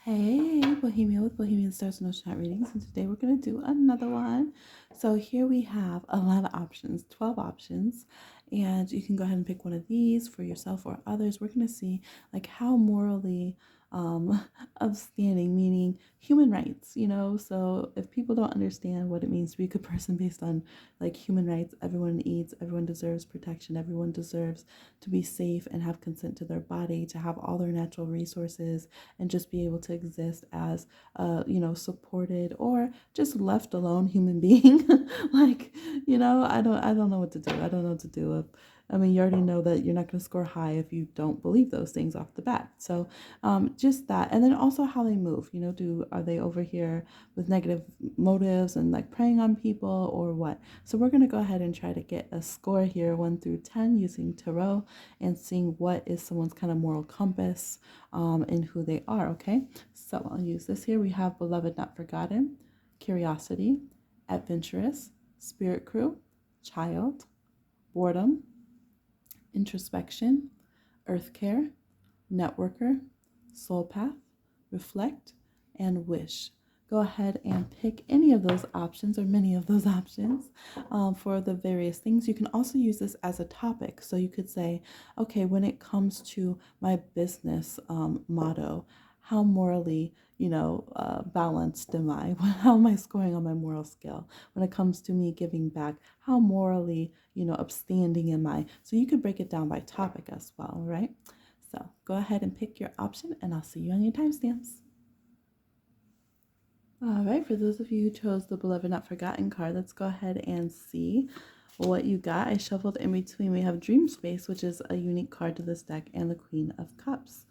Hey, Bohemian with Bohemian Stars No Chat Readings, and today we're going to do another one. So here we have a lot of options, 12 options, and you can go ahead and pick one of these for yourself or others. We're going to see like how morally um, upstanding, meaning human rights, So if people don't understand what it means to be a good person based on like human rights, everyone eats, everyone deserves protection, everyone deserves to be safe and have consent to their body, to have all their natural resources and just be able to exist as a, supported or just left alone human being. Like, I don't know what to do. I don't know what to do. I mean, you already know that you're not going to score high if you don't believe those things off the bat. So, just that, and then also how they move. Are they over here with negative motives and like preying on people or what? So we're going to go ahead and try to get a score here, 1 through 10, using tarot and seeing what is someone's kind of moral compass in who they are. Okay, so I'll use this here. We have beloved, not forgotten, curiosity, adventurous, spirit crew, child, boredom, introspection, earth care, networker, soul path, reflect, and wish. Go ahead and pick any of those options or many of those options for the various things. You can also use this as a topic. So you could say, okay, when it comes to my business motto, how morally, balanced am I? How am I scoring on my moral scale? When it comes to me giving back, how morally, upstanding am I? So you could break it down by topic as well, right? So go ahead and pick your option and I'll see you on your timestamps. All right, for those of you who chose the Beloved Not Forgotten card, let's go ahead and see what you got. I shuffled in between. We have Dream Space, which is a unique card to this deck, and the Queen of Cups.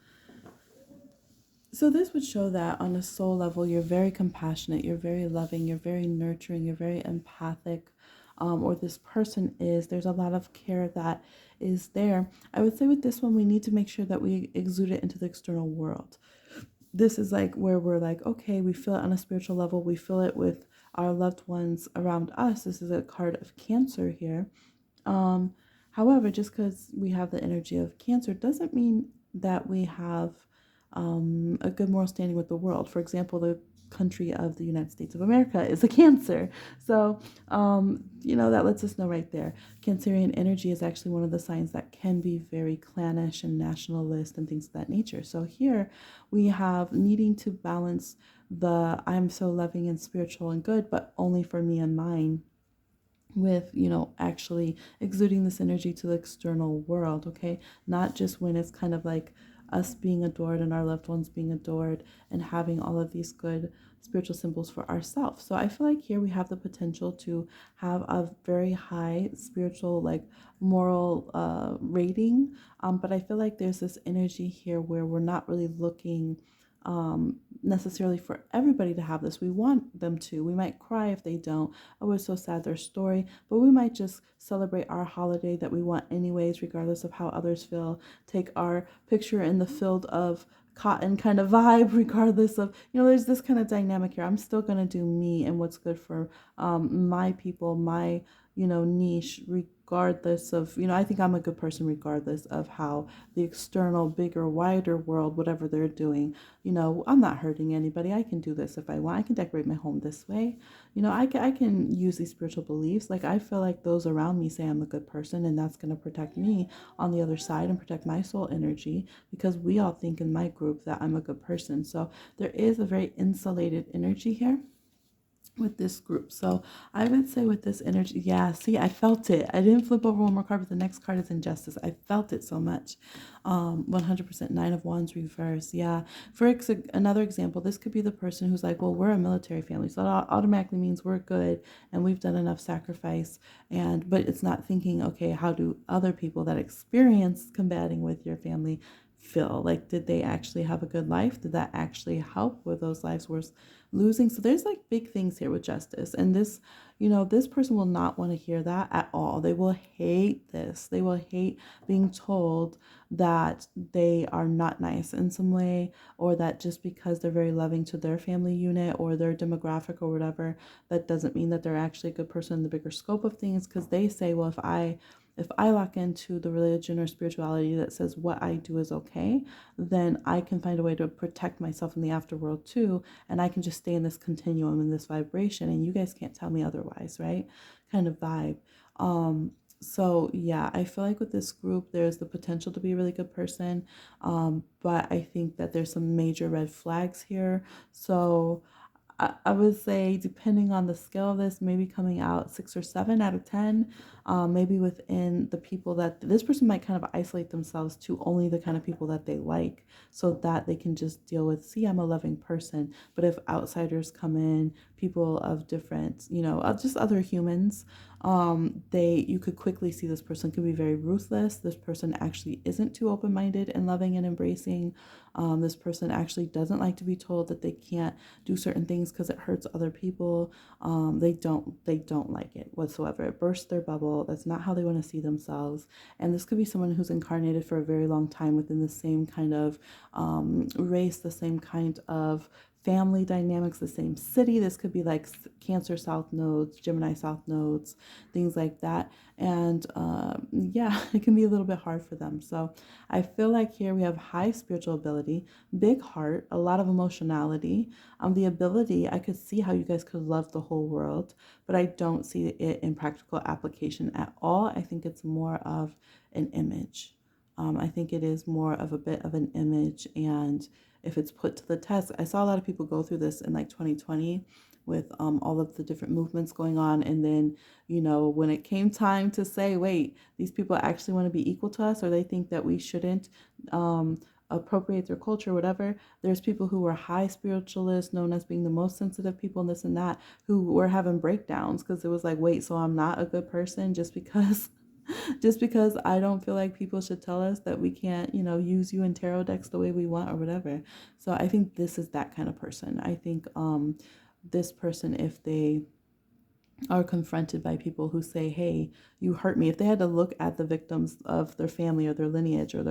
So this would show that on a soul level, you're very compassionate, you're very loving, you're very nurturing, you're very empathic, or this person is. There's a lot of care that is there. I would say with this one, we need to make sure that we exude it into the external world. This is like where we're like, okay, we feel it on a spiritual level. We feel it with our loved ones around us. This is a card of Cancer here. Um, However, just because we have the energy of Cancer doesn't mean that we have a good moral standing with the world. For example, the country of the United States of America is a Cancer. So, that lets us know right there. Cancerian energy is actually one of the signs that can be very clannish and nationalist and things of that nature. So here we have needing to balance the I'm so loving and spiritual and good, but only for me and mine with actually exuding this energy to the external world. Okay, not just when it's kind of like us being adored and our loved ones being adored and having all of these good spiritual symbols for ourselves. So I feel like here we have the potential to have a very high spiritual like moral rating, but I feel like there's this energy here where we're not really looking necessarily for everybody to have this. We want them to. We might cry if they don't. Oh, it's so sad, their story. But we might just celebrate our holiday that we want anyways, regardless of how others feel. Take our picture in the field of cotton kind of vibe, regardless of, there's this kind of dynamic here. I'm still going to do me and what's good for my people, my, niche, regardless of, I think I'm a good person regardless of how the external, bigger, wider world, whatever they're doing, I'm not hurting anybody. I can do this if I want. I can decorate my home this way. I can use these spiritual beliefs. Like, I feel like those around me say I'm a good person, and that's going to protect me on the other side and protect my soul energy because we all think in my group that I'm a good person. So there is a very insulated energy here with this group. So I would say with this energy, yeah, see, I felt it. I didn't flip over one more card, but the next card is Injustice. I felt it so much. 100% Nine of Wands reverse. Yeah. For another example, this could be the person who's like, well, we're a military family, so that automatically means we're good and we've done enough sacrifice. But it's not thinking, okay, how do other people that experience combating with your family feel? Like, did they actually have a good life? Did that actually help with those lives worth losing? So there's like big things here with justice, and this, this person will not want to hear that at all. They will hate this. They will hate being told that they are not nice in some way, or that just because they're very loving to their family unit or their demographic or whatever, that doesn't mean that they're actually a good person in the bigger scope of things, because they say, well, if I if I lock into the religion or spirituality that says what I do is okay, then I can find a way to protect myself in the afterworld too. And I can just stay in this continuum, in this vibration, and you guys can't tell me otherwise, right? Kind of vibe. So yeah, I feel like with this group, there's the potential to be a really good person. But I think that there's some major red flags here. So I would say, depending on the scale of this, maybe coming out 6 or 7 out of 10. Maybe within the people that this person might kind of isolate themselves to only the kind of people that they like, so that they can just deal with, see, I'm a loving person. But if outsiders come in, people of different, just other humans, you could quickly see this person could be very ruthless. This person actually isn't too open-minded and loving and embracing. This person actually doesn't like to be told that they can't do certain things because it hurts other people. They don't like it whatsoever. It bursts their bubble. That's not how they want to see themselves. And this could be someone who's incarnated for a very long time within the same kind of race, the same kind of family dynamics, the same city. This could be like Cancer South nodes, Gemini South nodes, things like that. And yeah, it can be a little bit hard for them. So I feel like here we have high spiritual ability, big heart, a lot of emotionality, the ability. I could see how you guys could love the whole world, but I don't see it in practical application at all. I think it's more of an image. I think it is more of a bit of an image, and if it's put to the test, I saw a lot of people go through this in like 2020 with all of the different movements going on, and then when it came time to say, wait, these people actually want to be equal to us, or they think that we shouldn't appropriate their culture, whatever. There's people who were high spiritualists, known as being the most sensitive people, and this and that, who were having breakdowns because it was like, wait, so I'm not a good person just because just because I don't feel like people should tell us that we can't, use you in tarot decks the way we want or whatever. So I think this is that kind of person. I think this person, if they are confronted by people who say, hey, you hurt me, if they had to look at the victims of their family or their lineage or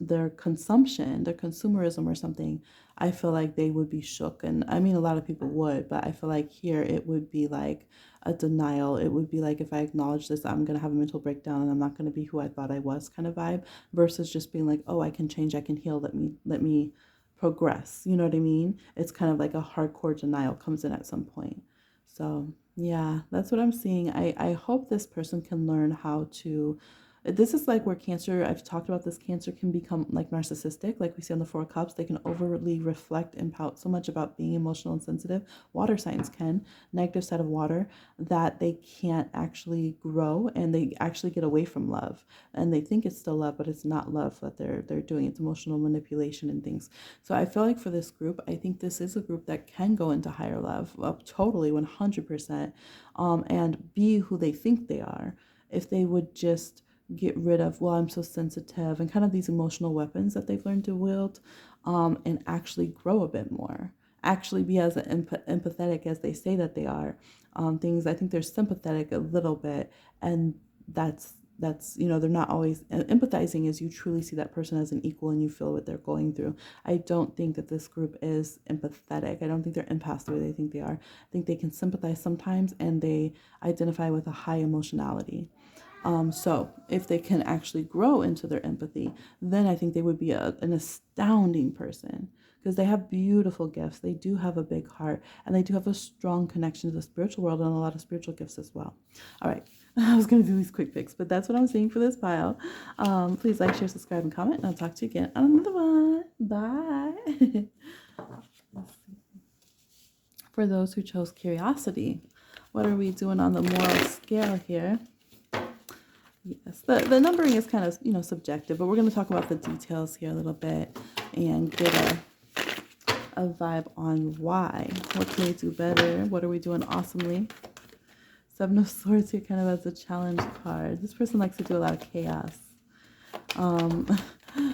their consumption, their consumerism or something, I feel like they would be shook. And I mean, a lot of people would, but I feel like here it would be like a denial. It would be like, if I acknowledge this, I'm going to have a mental breakdown and I'm not going to be who I thought I was, kind of vibe, versus just being like, oh, I can change, I can heal, let me progress. You know what I mean? It's kind of like a hardcore denial comes in at some point. So yeah, that's what I'm seeing. I hope this person can learn how to. This is like where Cancer, I've talked about this, Cancer can become like narcissistic, like we see on the Four of Cups. They can overly reflect and pout so much about being emotional and sensitive. Water signs can, negative side of water, that they can't actually grow, and they actually get away from love. And they think it's still love, but it's not love that they're doing. It's emotional manipulation and things. So I feel like for this group, I think this is a group that can go into higher love, totally 100%, and be who they think they are. If they would just get rid of, well, I'm so sensitive, and kind of these emotional weapons that they've learned to wield, and actually grow a bit more, actually be as empathetic as they say that they are. Things, I think they're sympathetic a little bit, and that's they're not always empathizing, as you truly see that person as an equal and you feel what they're going through. I don't think that this group is empathetic. I don't think they're empaths the way they think they are. I think they can sympathize sometimes, and they identify with a high emotionality. So if they can actually grow into their empathy, then I think they would be an astounding person, because they have beautiful gifts. They do have a big heart, and they do have a strong connection to the spiritual world and a lot of spiritual gifts as well. All right. I was going to do these quick picks, but that's what I'm seeing for this pile. Please like, share, subscribe, and comment, and I'll talk to you again on another one. Bye. For those who chose curiosity, what are we doing on the moral scale here? Yes, the numbering is kind of, subjective, but we're going to talk about the details here a little bit and get a vibe on why. What can we do better? What are we doing awesomely? Seven of Swords here kind of as a challenge card. This person likes to do a lot of chaos.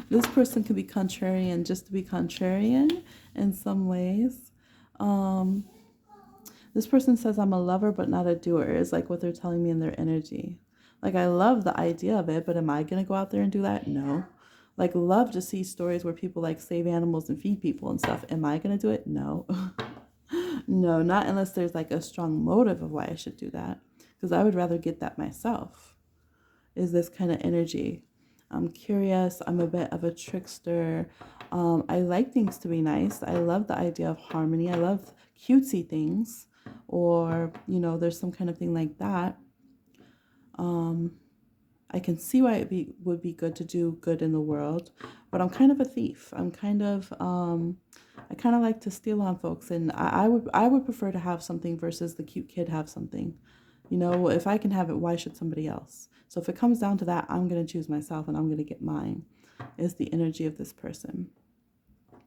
This person could be contrarian just to be contrarian in some ways. This person says, I'm a lover but not a doer, is like what they're telling me in their energy. Like, I love the idea of it, but am I going to go out there and do that? No. Like, love to see stories where people like save animals and feed people and stuff. Am I going to do it? No. No, not unless there's like a strong motive of why I should do that. because I would rather get that myself, is this kind of energy. I'm curious. I'm a bit of a trickster. I like things to be nice. I love the idea of harmony. I love cutesy things, or, there's some kind of thing like that. I can see why would be good to do good in the world, but I'm kind of a thief. I kind of like to steal on folks, and I would prefer to have something versus the cute kid have something. If I can have it, why should somebody else? So if it comes down to that, I'm gonna choose myself, and I'm gonna get mine. Is the energy of this person.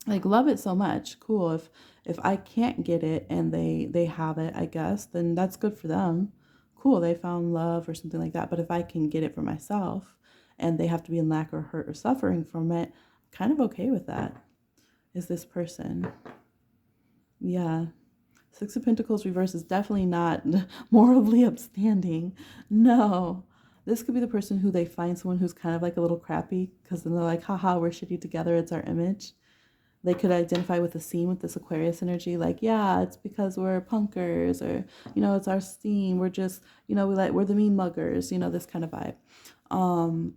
Like, love it so much. Cool. If I can't get it and they have it, I guess, then that's good for them. Cool, they found love or something like that. But if I can get it for myself and they have to be in lack or hurt or suffering from it, kind of okay with that. Is this person. Yeah. Six of Pentacles reverse is definitely not morally upstanding. No. This could be the person who they find someone who's kind of like a little crappy, because then they're like, haha, we're shitty together. It's our image. They could identify with the scene with this Aquarius energy, like, yeah, it's because we're punkers, or, it's our scene. We're just, we're the mean muggers, this kind of vibe.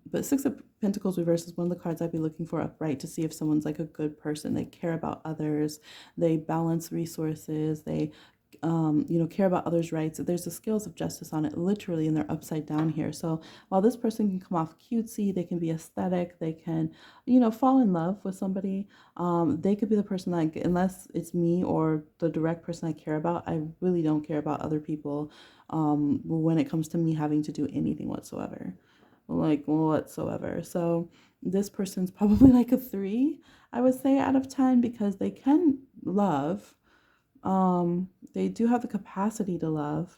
But Six of Pentacles reverse is one of the cards I'd be looking for upright to see if someone's like a good person. They care about others. They balance resources. They care about others' rights. There's the scales of justice on it, literally, and they're upside down here. So while this person can come off cutesy, they can be aesthetic, they can, fall in love with somebody. They could be the person, like, unless it's me or the direct person I care about, I really don't care about other people when it comes to me having to do anything whatsoever. Like, whatsoever. So this person's probably like a 3, I would say, out of 10, because they can love. They do have the capacity to love,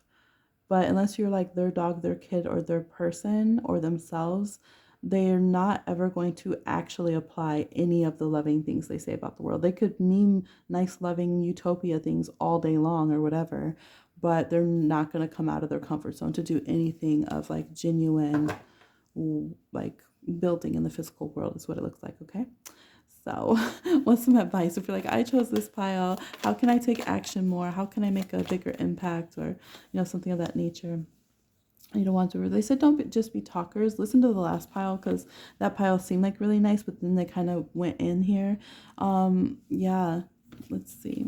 but unless you're like their dog, their kid, or their person, or themselves, they're not ever going to actually apply any of the loving things they say about the world. They could mean nice, loving utopia things all day long or whatever, but they're not going to come out of their comfort zone to do anything of like genuine, like, building in the physical world is what it looks like. Okay. So what's some advice if you're like, I chose this pile, how can I take action more, how can I make a bigger impact, or something of that nature? You don't want to. They said don't just be talkers. Listen to the last pile, because that pile seemed like really nice, but then they kind of went in here. Yeah, let's see.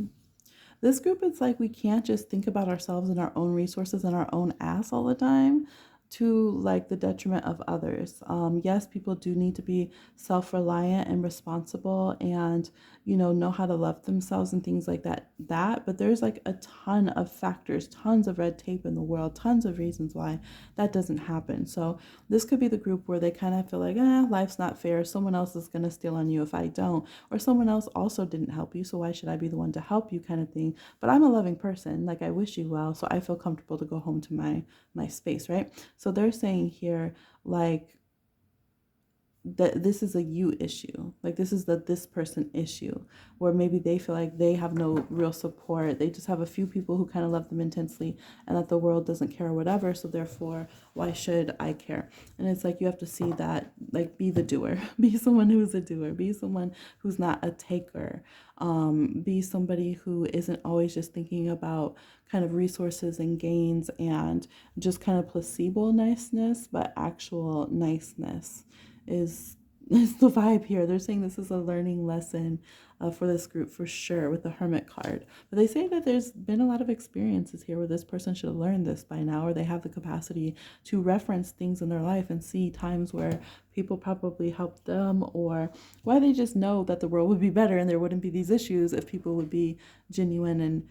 This group, it's like we can't just think about ourselves and our own resources and our own ass all the time, to like the detriment of others. Yes, people do need to be self-reliant and responsible, and know how to love themselves and things like but there's like a ton of factors, tons of red tape in the world, tons of reasons why that doesn't happen. So this could be the group where they kind of feel like, life's not fair, someone else is going to steal on you if I don't, or someone else also didn't help you, so why should I be the one to help you, kind of thing. But I'm a loving person, like, I wish you well, so I feel comfortable to go home to my space, right? So they're saying here, like, that this is a you issue, like this is this person issue, where maybe they feel like they have no real support, they just have a few people who kind of love them intensely, and that the world doesn't care or whatever, so therefore why should I care? And it's like, you have to see that, like, be the doer, be someone who's a doer, be someone who's not a taker, be somebody who isn't always just thinking about kind of resources and gains and just kind of placebo niceness, but actual niceness is the vibe here. They're saying this is a learning lesson for this group for sure, with the Hermit card. But they say that there's been a lot of experiences here where this person should have learned this by now, or they have the capacity to reference things in their life and see times where people probably helped them, or why they just know that the world would be better and there wouldn't be these issues if people would be genuine and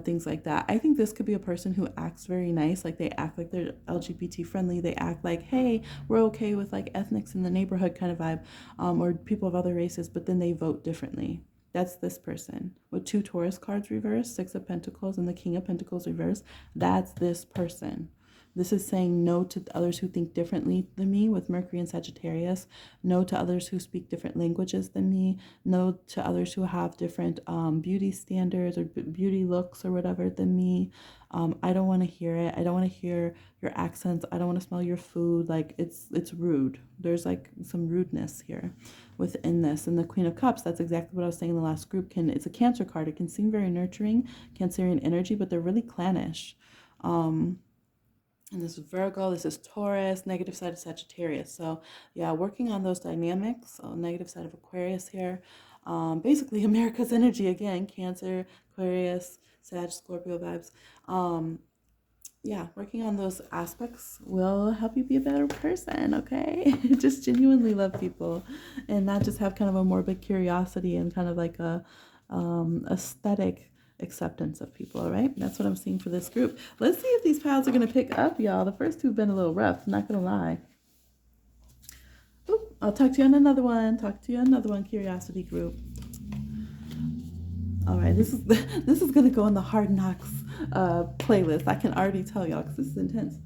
things like that. I think this could be a person who acts very nice, like they act like they're LGBT friendly, they act like, hey, we're okay with like ethnics in the neighborhood kind of vibe, or people of other races, but then they vote differently. That's this person with 2 Taurus cards reversed, 6 of Pentacles, and the King of Pentacles reversed. That's this person. This is saying no to others who think differently than me with Mercury and Sagittarius, no to others who speak different languages than me, no to others who have different beauty standards or beauty looks or whatever than me. I don't want to hear it. I don't want to hear your accents. I don't want to smell your food. Like, it's rude. There's like some rudeness here within this. And the Queen of Cups, that's exactly what I was saying in the last group. It's a Cancer card. It can seem very nurturing, Cancerian energy, but they're really clannish. And this is Virgo, this is Taurus, negative side of Sagittarius. So yeah, working on those dynamics. So negative side of Aquarius here. Basically America's energy again, Cancer, Aquarius, Sag, Scorpio vibes. Yeah, working on those aspects will help you be a better person, okay? Just genuinely love people and not just have kind of a morbid curiosity and kind of like a aesthetic acceptance of people, all right? That's what I'm seeing for this group. Let's see if these piles are going to pick up, y'all. The first two have been a little rough, not going to lie. Oop, I'll talk to you on another one. Talk to you on another one, curiosity group. All right, this is gonna go in the Hard Knocks playlist. I can already tell y'all because this is intense.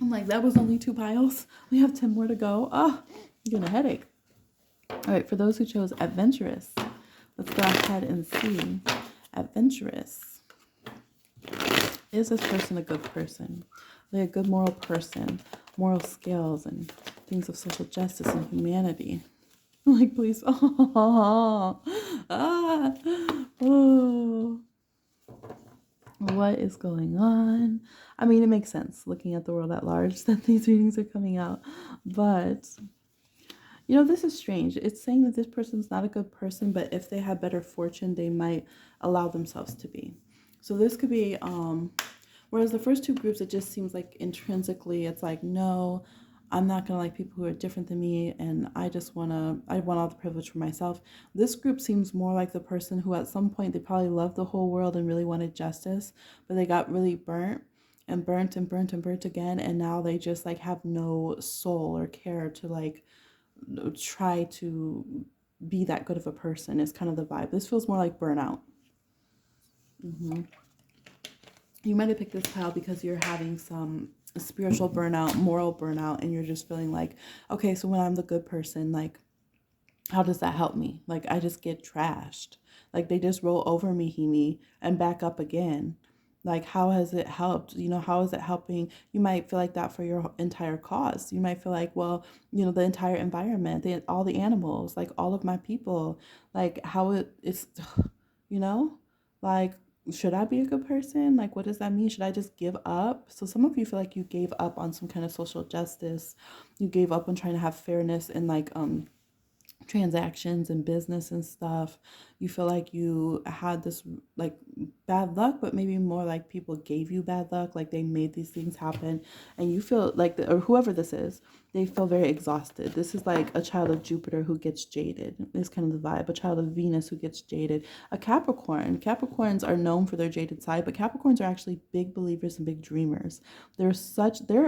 I'm like, that was only 2 piles. We have 10 more to go. Oh, I'm getting a headache. All right, for those who chose Adventurous, let's go ahead and see. Adventurous. Is this person a good person? Are they a good moral person? Moral skills and things of social justice and humanity. Like, please. Oh, oh. What is going on? I mean, it makes sense looking at the world at large that these readings are coming out. But, you know, this is strange. It's saying that this person's not a good person, but if they have better fortune, they might allow themselves to be. So this could be, whereas the first 2 groups, it just seems like intrinsically, it's like, no, I'm not going to like people who are different than me, and I want all the privilege for myself. This group seems more like the person who at some point they probably loved the whole world and really wanted justice, but they got really burnt and burnt and burnt and burnt again, and now they just like have no soul or care to like try to be that good of a person is kind of the vibe. This feels more like burnout. You might have picked this pile because you're having some spiritual burnout, moral burnout, and you're just feeling like, okay, so when I'm the good person, like, how does that help me? Like, I just get trashed. Like, they just roll over me and back up again. Like, how has it helped? You know, how is it helping? You might feel like that for your entire cause. You might feel like, well, you know, the entire environment, all the animals, like all of my people, like how it's, you know, like, should I be a good person? Like, what does that mean? Should I just give up? So some of you feel like you gave up on some kind of social justice. You gave up on trying to have fairness in like transactions and business and stuff. You feel like you had this like bad luck, but maybe more like people gave you bad luck, like they made these things happen, and you feel like or whoever this is, they feel very exhausted. This is like a child of Jupiter who gets jaded. It's kind of the vibe. A child of Venus who gets jaded. A Capricorn. Capricorns are known for their jaded side, but Capricorns are actually big believers and big dreamers. They're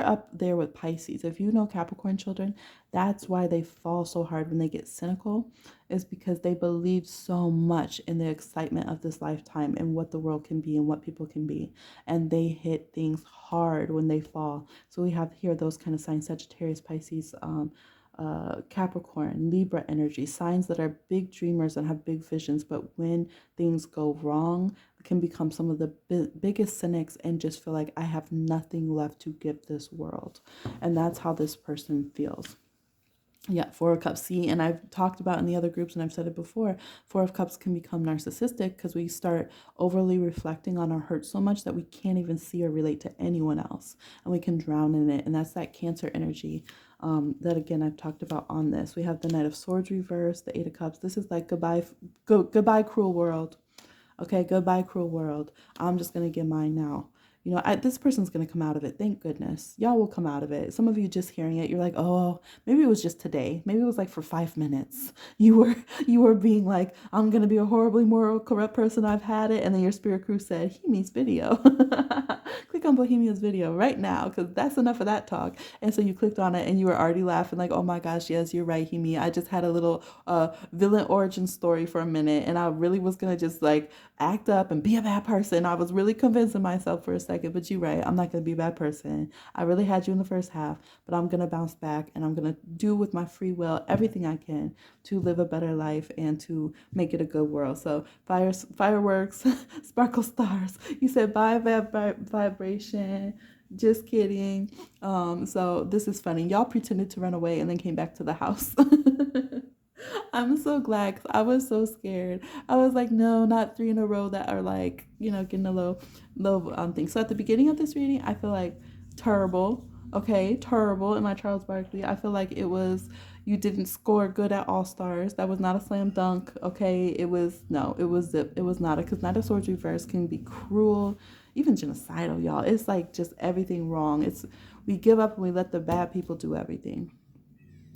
up there with Pisces. If you know Capricorn children, that's why they fall so hard when they get cynical, is because they believe so much in the excitement of this lifetime and what the world can be and what people can be. And they hit things hard when they fall. So we have here those kind of signs: Sagittarius, Pisces, Capricorn, Libra energy, signs that are big dreamers and have big visions, but when things go wrong, can become some of the biggest cynics and just feel like I have nothing left to give this world. And that's how this person feels. Yeah, 4 of Cups. See, and I've talked about in the other groups, and I've said it before, 4 of Cups can become narcissistic because we start overly reflecting on our hurt so much that we can't even see or relate to anyone else, and we can drown in it. And that's that Cancer energy that, again, I've talked about on this. We have the Knight of Swords reversed, the 8 of Cups. This is like goodbye, cruel world. Okay, goodbye, cruel world. I'm just going to get mine now. You know, this person's going to come out of it. Thank goodness. Y'all will come out of it. Some of you just hearing it, you're like, oh, maybe it was just today. Maybe it was like for 5 minutes. You were being like, I'm going to be a horribly moral, corrupt person. I've had it. And then your spirit crew said, he needs video. Click on Bohemia's video right now, because that's enough of that talk. And so you clicked on it and you were already laughing like, oh my gosh, yes, you're right, Hemi. I just had a little villain origin story for a minute. And I really was going to just like act up and be a bad person. I was really convincing myself for a second, but you're right. I'm not going to be a bad person. I really had you in the first half, but I'm going to bounce back and I'm going to do with my free will everything I can to live a better life and to make it a good world. So fireworks, sparkle stars. You said bye vibration. Just kidding. So this is funny. Y'all pretended to run away and then came back to the house. I'm so glad because I was so scared. I was like, no, not three in a row that are like, getting a low thing. So at the beginning of this reading, I feel like terrible. Okay, terrible in my Charles Barkley. I feel like it was you didn't score good at All Stars. That was not a slam dunk. Okay, it was no, it was zip. It was not a because Knight of Swords reverse can be cruel, even genocidal, y'all. It's like just everything wrong. It's we give up and we let the bad people do everything.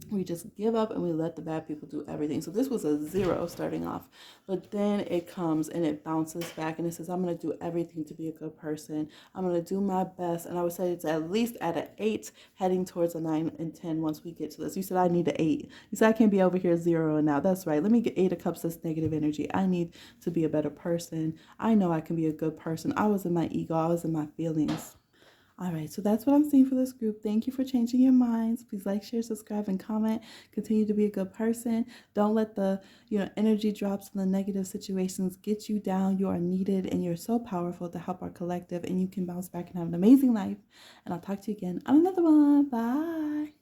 We just give up and we let the bad people do everything. So this was a 0 starting off, but then it comes and it bounces back and it says, I'm going to do everything to be a good person. I'm going to do my best. And I would say it's at least at an 8 heading towards a 9 and 10 once we get to this. You said I need an 8. You said I can't be over here 0 and now. That's right. Let me get 8 of cups. That's negative energy. I need to be a better person. I know I can be a good person. I was in my ego. I was in my feelings. All right, so that's what I'm seeing for this group. Thank you for changing your minds. Please like, share, subscribe, and comment. Continue to be a good person. Don't let the energy drops and the negative situations get you down. You are needed, and you're so powerful to help our collective. And you can bounce back and have an amazing life. And I'll talk to you again on another one. Bye.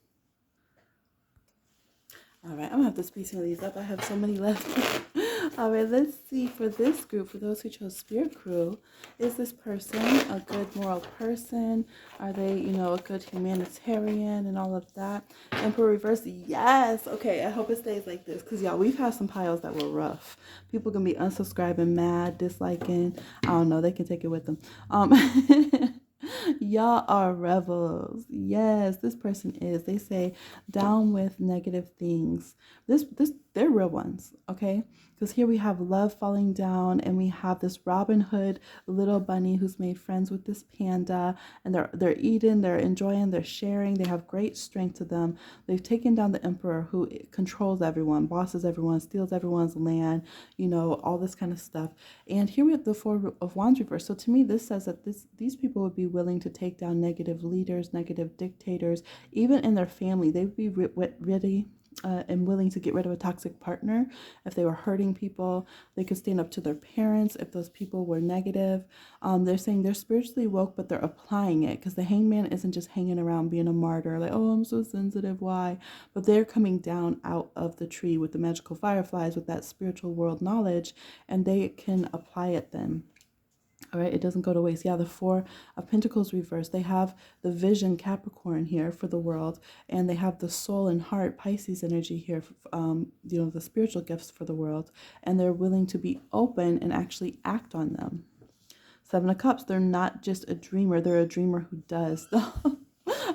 All right, I'm gonna have to speed some of these up. I have so many left. All right, let's see for this group, for those who chose Spirit Crew, is this person a good moral person? Are they, a good humanitarian and all of that? Emperor reverse, yes. Okay, I hope it stays like this because y'all, we've had some piles that were rough. People can be unsubscribing, mad, disliking. I don't know. They can take it with them. Y'all are rebels. Yes, this person is. They say down with negative things. They're real ones, okay? Because here we have love falling down, and we have this Robin Hood little bunny who's made friends with this panda, and they're eating, they're enjoying, they're sharing. They have great strength to them. They've taken down the emperor who controls everyone, bosses everyone, steals everyone's land, all this kind of stuff. And here we have the Four of Wands reversed. So to me, this says that these people would be willing to take down negative leaders, negative dictators, even in their family. They would be ready and willing to get rid of a toxic partner if they were hurting people. They could stand up to their parents if those people were negative. They're saying they're spiritually woke, but they're applying it because the hangman isn't just hanging around being a martyr, like, oh, I'm so sensitive, why? But they're coming down out of the tree with the magical fireflies, with that spiritual world knowledge, and they can apply it then. All right, it doesn't go to waste. Yeah, the Four of Pentacles reversed. They have the vision Capricorn here for the world, and they have the soul and heart Pisces energy here, the spiritual gifts for the world, and they're willing to be open and actually act on them. Seven of Cups, they're not just a dreamer, they're a dreamer who does.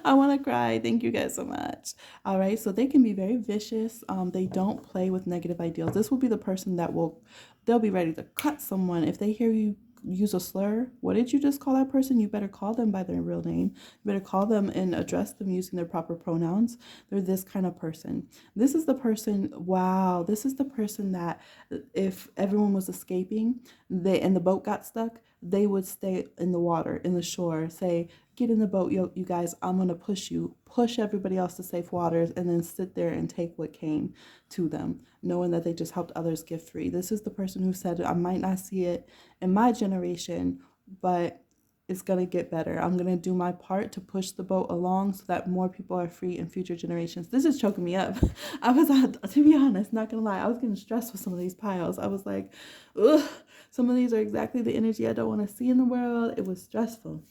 I want to cry. Thank you guys so much. All right, so they can be very vicious. They don't play with negative ideals. This will be the person that they'll be ready to cut someone if they hear you use a slur. What did you just call that person? You better call them by their real name. You better call them and address them using their proper pronouns. They're this kind of person. This is the person, wow, this is the person that if everyone was escaping and the boat got stuck, they would stay in the water, in the shore, say, get in the boat, you guys, I'm going to push everybody else to safe waters, and then sit there and take what came to them, knowing that they just helped others get free. This is the person who said, I might not see it in my generation, but it's going to get better. I'm going to do my part to push the boat along so that more people are free in future generations. This is choking me up. I was, to be honest, not going to lie, I was getting stressed with some of these piles. I was like, ugh, some of these are exactly the energy I don't want to see in the world. It was stressful.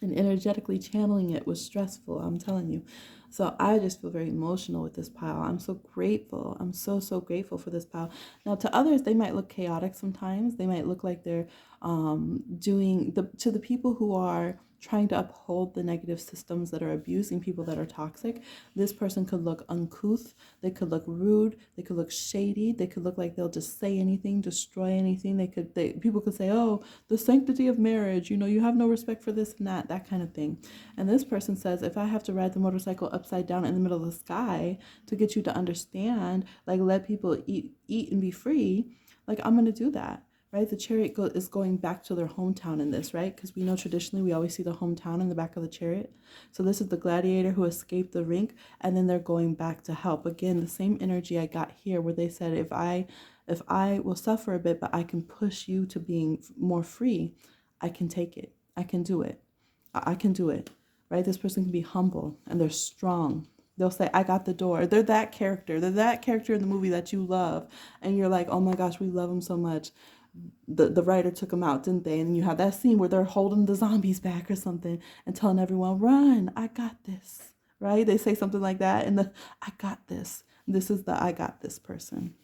And energetically channeling it was stressful, I'm telling you. So I just feel very emotional with this pile. I'm so grateful. I'm so, so grateful for this pile. Now, to others, they might look chaotic sometimes. They might look like they're to the people who are trying to uphold the negative systems that are abusing people that are toxic. This person could look uncouth. They could look rude. They could look shady. They could look like they'll just say anything, destroy anything. People could say, oh, the sanctity of marriage, you have no respect for this and that kind of thing. And this person says, if I have to ride the motorcycle upside down in the middle of the sky to get you to understand, like let people eat and be free, like I'm going to do that. Right? The chariot is going back to their hometown in this, right? Because we know traditionally we always see the hometown in the back of the chariot. So this is the gladiator who escaped the rink, and then they're going back to help. Again, the same energy I got here where they said, if I will suffer a bit, but I can push you to being more free, I can take it. I can do it. I can do it. Right? This person can be humble and they're strong. They'll say, I got the door. They're that character. They're that character in the movie that you love. And you're like, oh my gosh, we love them so much. The writer took them out, didn't they? And you have that scene where they're holding the zombies back or something and telling everyone, run, I got this, right? They say something like that. And I got this. This is the I got this person.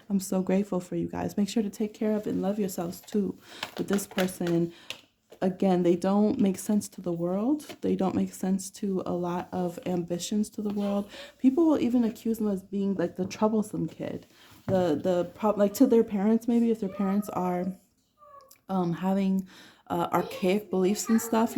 I'm so grateful for you guys. Make sure to take care of and love yourselves too. But this person, again, they don't make sense to the world. They don't make sense to a lot of ambitions to the world. People will even accuse them as being like the troublesome kid. Like to their parents, maybe if their parents are having archaic beliefs and stuff,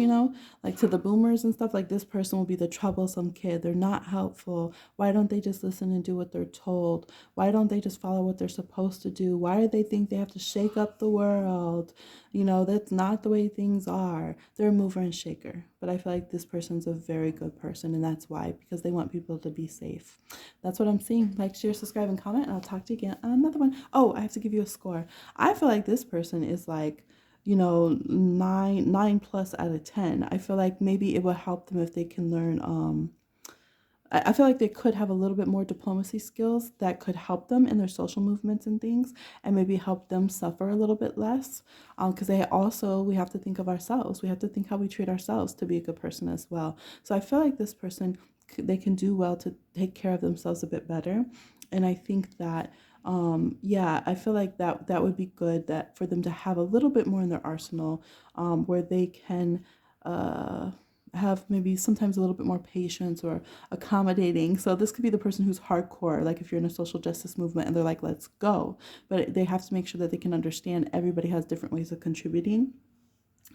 like to the boomers and stuff, like this person will be the troublesome kid. They're not helpful. Why don't they just listen and do what they're told? Why don't they just follow what they're supposed to do? Why do they think they have to shake up the world? That's not the way things are. They're a mover and shaker. But I feel like this person's a very good person, and that's why, because they want people to be safe. That's what I'm seeing. Like, share, subscribe, and comment, and I'll talk to you again on another one. Oh, I have to give you a score. I feel like this person is like, 9 plus out of 10. I feel like maybe it will help them if they can learn. I feel like they could have a little bit more diplomacy skills that could help them in their social movements and things, and maybe help them suffer a little bit less. Because we have to think of ourselves. We have to think how we treat ourselves to be a good person as well. So I feel like this person, they can do well to take care of themselves a bit better. And I think that I feel like that would be good, that for them to have a little bit more in their arsenal, where they can have maybe sometimes a little bit more patience or accommodating. So this could be the person who's hardcore, like if you're in a social justice movement and they're like, let's go, but they have to make sure that they can understand everybody has different ways of contributing.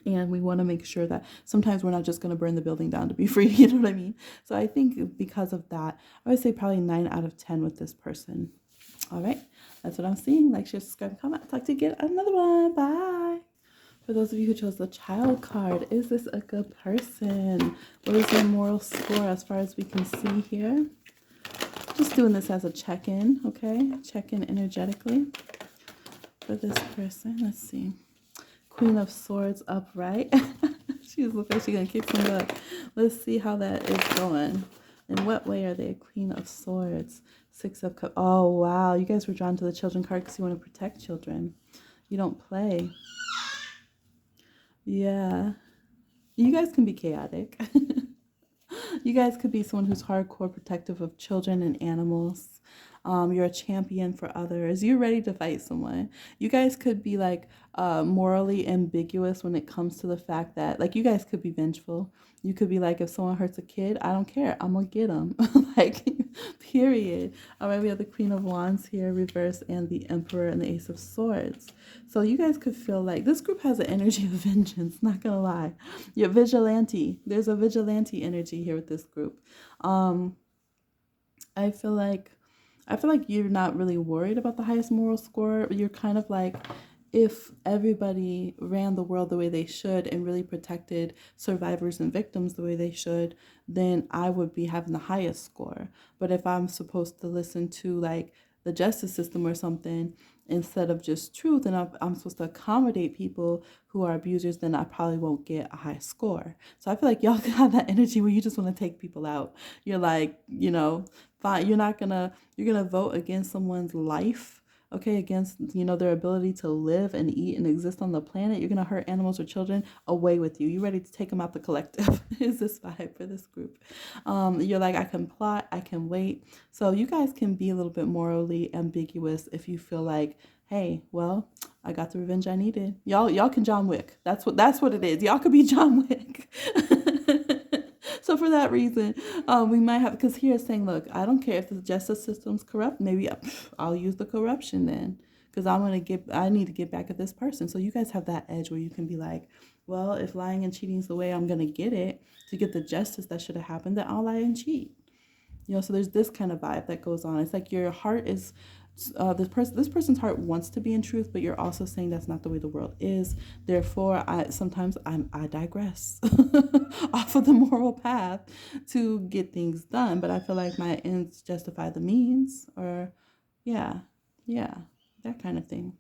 And we want to make sure that sometimes we're not just going to burn the building down to be free. You know what I mean? So I think because of that, I would say probably 9 out of 10 with this person. All right, that's what I'm seeing. Like, share, subscribe, comment. I'll talk to you again another one. Bye. For those of you who chose the child card, is this a good person? What is their moral score as far as we can see here? Just doing this as a check-in, okay? Check-in energetically for this person. Let's see. Queen of Swords upright. She's looking like she's going to kick some butt. Let's see how that is going. In what way are they a Queen of Swords? 6 of Cups. Oh, wow. You guys were drawn to the children card because you want to protect children. You don't play. Yeah. You guys can be chaotic. You guys could be someone who's hardcore protective of children and animals. You're a champion for others. You're ready to fight someone. You guys could be like morally ambiguous when it comes to the fact that, like, you guys could be vengeful. You could be like, if someone hurts a kid, I don't care. I'm going to get them. Like, period. All right, we have the Queen of Wands here, reverse, and the Emperor and the Ace of Swords. So you guys could feel like this group has an energy of vengeance, not going to lie. You're vigilante. There's a vigilante energy here with this group. I feel like you're not really worried about the highest moral score. You're kind of like, if everybody ran the world the way they should and really protected survivors and victims the way they should, then I would be having the highest score. But if I'm supposed to listen to like the justice system or something instead of just truth, and I'm supposed to accommodate people who are abusers, then I probably won't get a high score. So I feel like y'all have that energy where you just want to take people out. You're like, fine, you're gonna vote against someone's life, okay, against their ability to live and eat and exist on the planet. You're gonna hurt animals or children, away with you. You're ready to take them out the collective. Is this vibe for this group? You're like, I can plot, I can wait. So you guys can be a little bit morally ambiguous if you feel like, hey, well, I got the revenge I needed. Y'all can John Wick. That's what it is. Y'all could be John Wick. So for that reason, we might have, because here it's saying, look, I don't care if the justice system's corrupt. Maybe I'll use the corruption then, because I need to get back at this person. So you guys have that edge where you can be like, well, if lying and cheating is the way I'm going to get it, to get the justice that should have happened, then I'll lie and cheat. So there's this kind of vibe that goes on. It's like your heart is, this person's heart wants to be in truth, but you're also saying that's not the way the world is. Therefore, I digress off of the moral path to get things done. But I feel like my ends justify the means, or yeah, that kind of thing.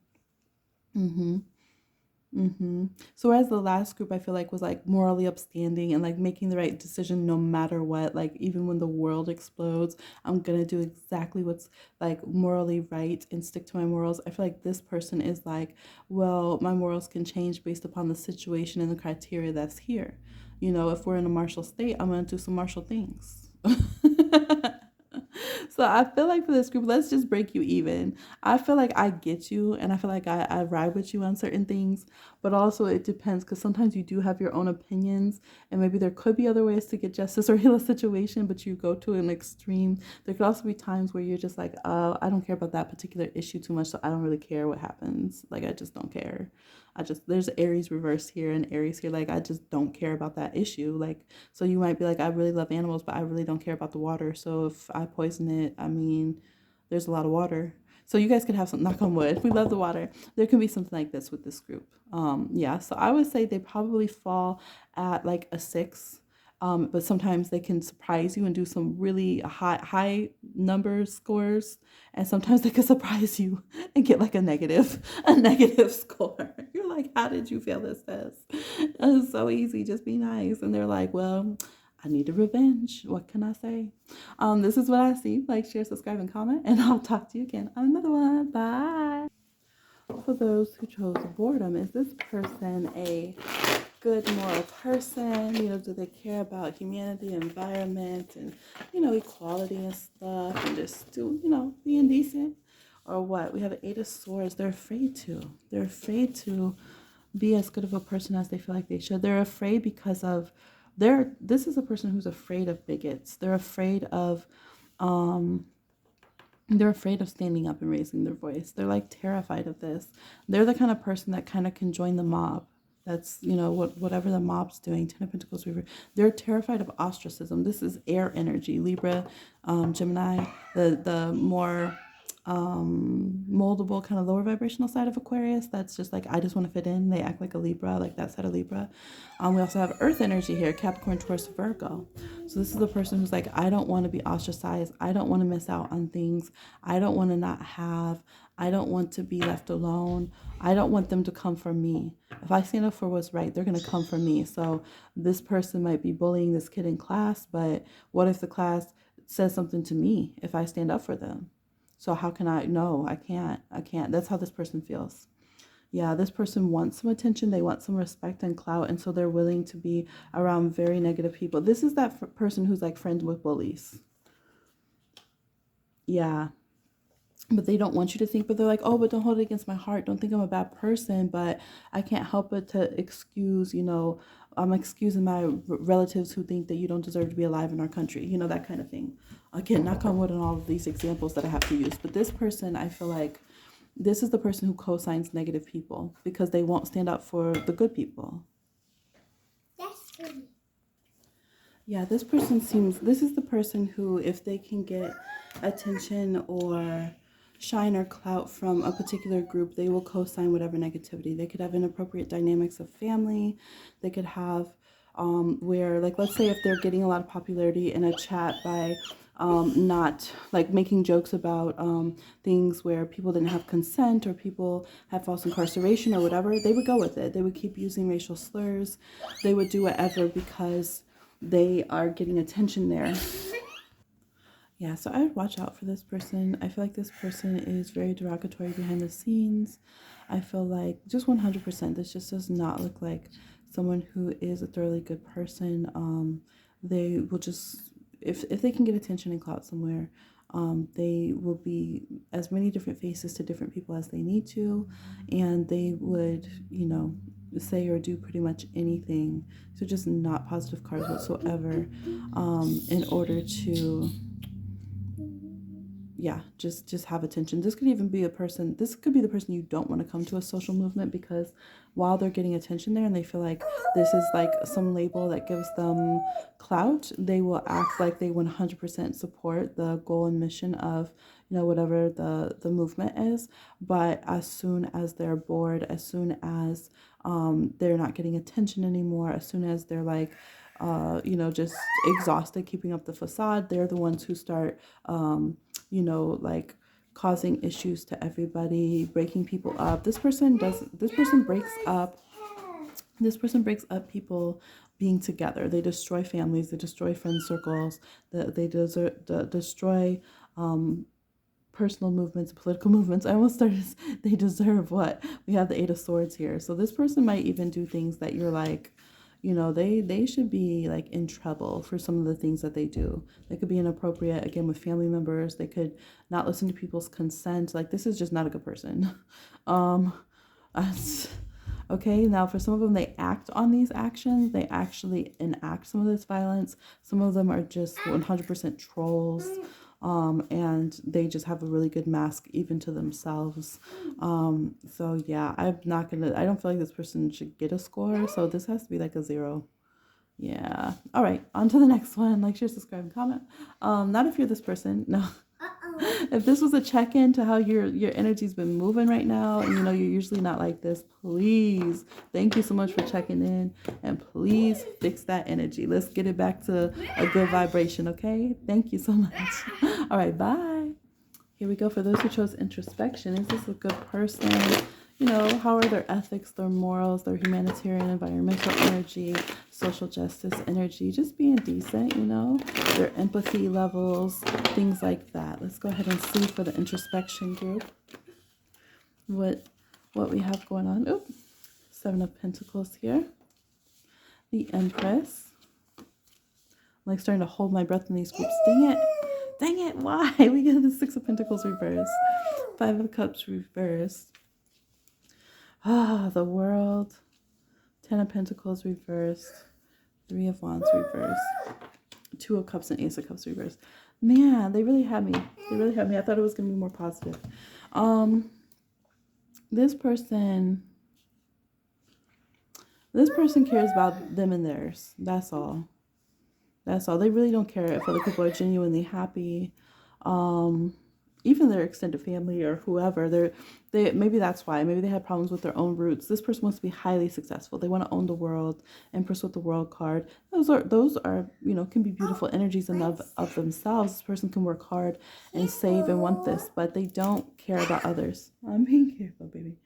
So whereas the last group I feel like was like morally upstanding and like making the right decision no matter what, like even when the world explodes, I'm gonna do exactly what's like morally right and stick to my morals. I feel like this person is like, well, my morals can change based upon the situation and the criteria that's here. You know, if we're in a martial state, I'm gonna do some martial things. So I feel like for this group, let's just break you even. I feel like I get you and I feel like I ride with you on certain things, but also it depends because sometimes you do have your own opinions and maybe there could be other ways to get justice or heal a situation, but you go to an extreme. There could also be times where you're just like, I don't care about that particular issue too much, so I don't really care what happens. Like, I just don't care. There's Aries reverse here and Aries here. Like, I just don't care about that issue. Like, so you might be like, I really love animals, but I really don't care about the water. So if I poison it, I mean, there's a lot of water. So you guys could have some, knock on wood. We love the water. There can be something like this with this group. Yeah. So I would say they probably fall at like a 6. But sometimes they can surprise you and do some really high number scores, and sometimes they can surprise you and get like a negative score. You're like, how did you fail this test? It's so easy, just be nice. And they're like, well, I need a revenge. What can I say? This is what I see. Like, share, subscribe, and comment, and I'll talk to you again on another one. Bye. For those who chose boredom, is this person a good moral person? You know, do they care about humanity, environment, and, you know, equality and stuff, and just do, you know, being decent? Or what? We have an 8 of Swords. They're afraid to. They're afraid to be as good of a person as they feel like they should. They're afraid because of this is a person who's afraid of bigots. Um they're afraid of standing up and raising their voice. They're like terrified of this. They're the kind of person that kind of can join the mob. That's, you know, whatever the mob's doing. 10 of Pentacles, Weaver. They're terrified of ostracism. This is air energy. Libra, Gemini, the more moldable kind of lower vibrational side of Aquarius. That's just like, I just want to fit in. They act like a Libra, like that side of Libra. We also have earth energy here, Capricorn, Taurus, Virgo. So this is the person who's like, I don't want to be ostracized. I don't want to miss out on things. I don't want to not have. I don't want to be left alone. I don't want them to come for me. If I stand up for what's right, they're going to come for me. So this person might be bullying this kid in class, but what if the class says something to me if I stand up for them? So how can I? No, I can't. I can't. That's how this person feels. Yeah, this person wants some attention. They want some respect and clout. And so they're willing to be around very negative people. This is that person who's like friends with bullies. Yeah. But they don't want you to think, but they're like, oh, but don't hold it against my heart. Don't think I'm a bad person. But I can't help but to excuse, you know, I'm excusing my relatives who think that you don't deserve to be alive in our country. You know, that kind of thing. Again, knock on wood on all of these examples that I have to use. But this person, I feel like this is the person who co-signs negative people because they won't stand up for the good people. That's good. Yeah, this is the person who, if they can get attention or shine or clout from a particular group, they will co-sign whatever negativity. They could have inappropriate dynamics of family. They could have where, like, let's say if they're getting a lot of popularity in a chat by not like making jokes about things where people didn't have consent or people had false incarceration or whatever, they would go with it. They would keep using racial slurs. They would do whatever because they are getting attention there. Yeah, so I would watch out for this person. I feel like this person is very derogatory behind the scenes. I feel like just 100%, this just does not look like someone who is a thoroughly good person. They will just, if they can get attention and clout somewhere, they will be as many different faces to different people as they need to, and they would, you know, say or do pretty much anything. So just not positive cards whatsoever, in order to, yeah, just have attention. This could even be this could be the person you don't want to come to a social movement, because while they're getting attention there and they feel like this is like some label that gives them clout, they will act like they 100% support the goal and mission of, you know, whatever the movement is. But as soon as they're bored, as soon as they're not getting attention anymore, as soon as they're like you know, just exhausted keeping up the facade, they're the ones who start you know, like causing issues to everybody, breaking people up. This person breaks up people being together. They destroy families, they destroy friend circles, destroy personal movements, political movements. I almost started, they deserve what? We have the Eight of Swords here. So this person might even do things that you're like, they should be like in trouble for some of the things that they do. They could be inappropriate, again, with family members. They could not listen to people's consent. Like, this is just not a good person. Um, okay, now for some of them, they act on these actions. They actually enact some of this violence. Some of them are just 100% trolls. And they just have a really good mask even to themselves. So yeah, I don't feel like this person should get a score. So this has to be like a 0. Yeah. All right. On to the next one. Like, share, subscribe, and comment. Not if you're this person. No. If this was a check-in to how your energy's been moving right now, and you're usually not like this, please, thank you so much for checking in, and please fix that energy. Let's get it back to a good vibration, okay? Thank you so much. All right, bye. Here we go. For those who chose introspection, is this a good person? How are their ethics, their morals, their humanitarian, environmental energy, social justice energy, just being decent, their empathy levels, things like that. Let's go ahead and see for the introspection group what we have going on. Oh, 7 of Pentacles here. The Empress. I'm like starting to hold my breath in these groups. Dang it, why? We get the 6 of Pentacles reversed. 5 of Cups reversed. The World. 10 of Pentacles reversed. 3 of Wands reversed. 2 of Cups and Ace of Cups reversed. Man, they really had me. I thought it was going to be more positive. This person cares about them and theirs. That's all. They really don't care if other people are genuinely happy. Even their extended family or whoever, they maybe that's why. Maybe they have problems with their own roots. This person wants to be highly successful. They want to own the world. Empress with the World card. Those are can be beautiful energies in of themselves. This person can work hard and save and want this, but they don't care about others. I'm being careful, baby.